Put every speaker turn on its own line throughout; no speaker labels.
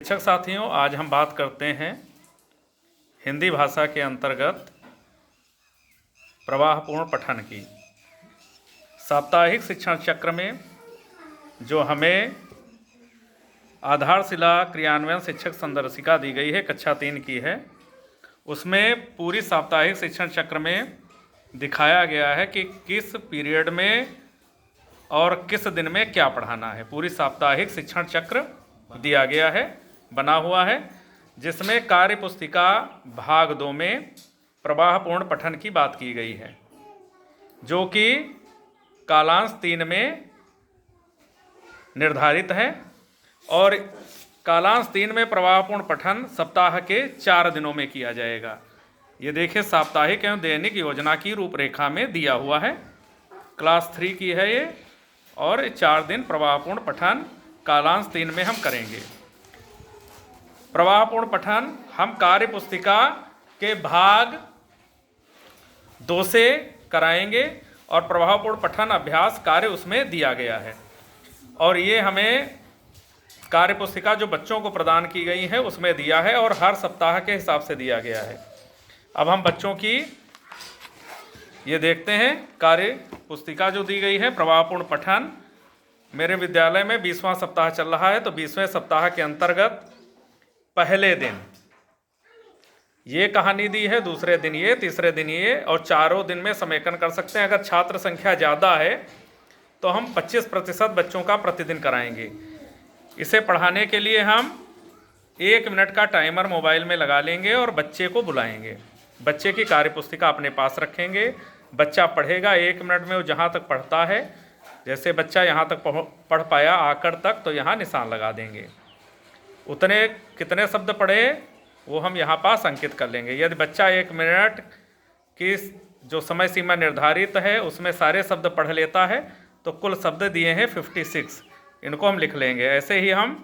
शिक्षक साथियों, आज हम बात करते हैं हिंदी भाषा के अंतर्गत प्रवाहपूर्ण पठन की। साप्ताहिक शिक्षण चक्र में जो हमें आधारशिला क्रियान्वयन शिक्षक संदर्शिका दी गई है, कक्षा 3 की है, उसमें पूरी साप्ताहिक शिक्षण चक्र में दिखाया गया है कि किस पीरियड में और किस दिन में क्या पढ़ाना है। पूरी साप्ताहिक शिक्षण चक्र दिया गया है, बना हुआ है, जिसमें कार्य पुस्तिका भाग 2 में प्रवाहपूर्ण पठन की बात की गई है, जो कि कालांश 3 में निर्धारित है। और कालांश 3 में प्रवाहपूर्ण पठन सप्ताह के 4 दिनों में किया जाएगा। ये देखिए, साप्ताहिक एवं दैनिक योजना की रूपरेखा में दिया हुआ है। क्लास 3 की है ये, और 4 दिन प्रवाहपूर्ण पठन कालांश 3 में हम करेंगे। प्रवाहपूर्ण पठन हम कार्य पुस्तिका के भाग 2 से कराएंगे, और प्रवाहपूर्ण पठन अभ्यास कार्य उसमें दिया गया है। और ये हमें कार्य पुस्तिका जो बच्चों को प्रदान की गई है उसमें दिया है, और हर सप्ताह के हिसाब से दिया गया है। अब हम बच्चों की ये देखते हैं कार्य पुस्तिका जो दी गई है। प्रवाहपूर्ण पठन मेरे विद्यालय में 20वां सप्ताह चल रहा है, तो 20वें सप्ताह के अंतर्गत पहले दिन ये कहानी दी है, दूसरे दिन ये, तीसरे दिन ये, और चारों दिन में समेकन कर सकते हैं। अगर छात्र संख्या ज़्यादा है तो हम 25% बच्चों का प्रतिदिन कराएंगे। इसे पढ़ाने के लिए हम 1 मिनट का टाइमर मोबाइल में लगा लेंगे और बच्चे को बुलाएंगे। बच्चे की कार्यपुस्तिका अपने पास रखेंगे, बच्चा पढ़ेगा 1 मिनट में। वो जहाँ तक पढ़ता है, जैसे बच्चा यहाँ तक पढ़ पाया आकर तक, तो यहाँ निशान लगा देंगे। उतने कितने शब्द पढ़े वो हम यहाँ पास अंकित कर लेंगे। यदि बच्चा 1 मिनट की जो समय सीमा निर्धारित है उसमें सारे शब्द पढ़ लेता है, तो कुल शब्द दिए हैं 56, इनको हम लिख लेंगे। ऐसे ही हम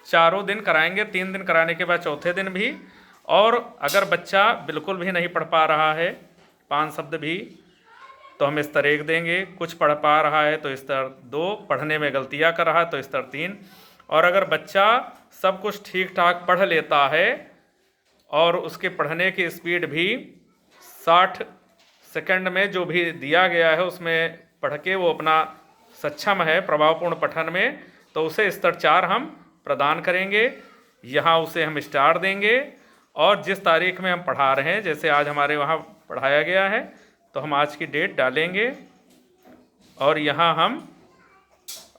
चारों दिन कराएंगे, 3 दिन कराने के बाद चौथे दिन भी। और अगर बच्चा बिल्कुल भी नहीं पढ़ पा रहा है 5 शब्द भी, तो हम स्तर 1 देंगे। कुछ पढ़ पा रहा है तो स्तर 2, पढ़ने में गलतियाँ कर रहा है तो स्तर 3। और अगर बच्चा सब कुछ ठीक ठाक पढ़ लेता है और उसके पढ़ने की स्पीड भी 60 सेकंड में जो भी दिया गया है उसमें पढ़ के वो अपना सक्षम है प्रभावपूर्ण पठन में, तो उसे स्तर 4 हम प्रदान करेंगे। यहाँ उसे हम स्टार देंगे, और जिस तारीख में हम पढ़ा रहे हैं, जैसे आज हमारे वहाँ पढ़ाया गया है, तो हम आज की डेट डालेंगे और यहाँ हम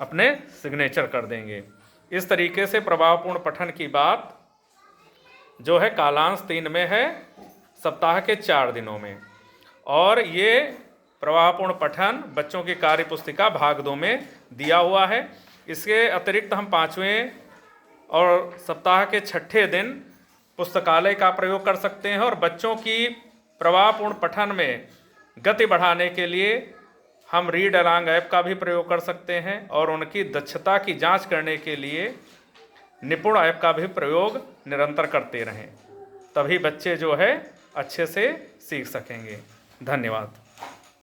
अपने सिग्नेचर कर देंगे। इस तरीके से प्रभावपूर्ण पठन की बात जो है कालांश 3 में है, सप्ताह के 4 दिनों में। और ये प्रवाहपूर्ण पठन बच्चों की कार्य पुस्तिका भाग 2 में दिया हुआ है। इसके अतिरिक्त हम 5वें और सप्ताह के 6ठे दिन पुस्तकालय का प्रयोग कर सकते हैं, और बच्चों की प्रवाहपूर्ण पठन में गति बढ़ाने के लिए हम रीड अलांग ऐप का भी प्रयोग कर सकते हैं, और उनकी दक्षता की जांच करने के लिए निपुण ऐप का भी प्रयोग निरंतर करते रहें, तभी बच्चे जो है अच्छे से सीख सकेंगे। धन्यवाद।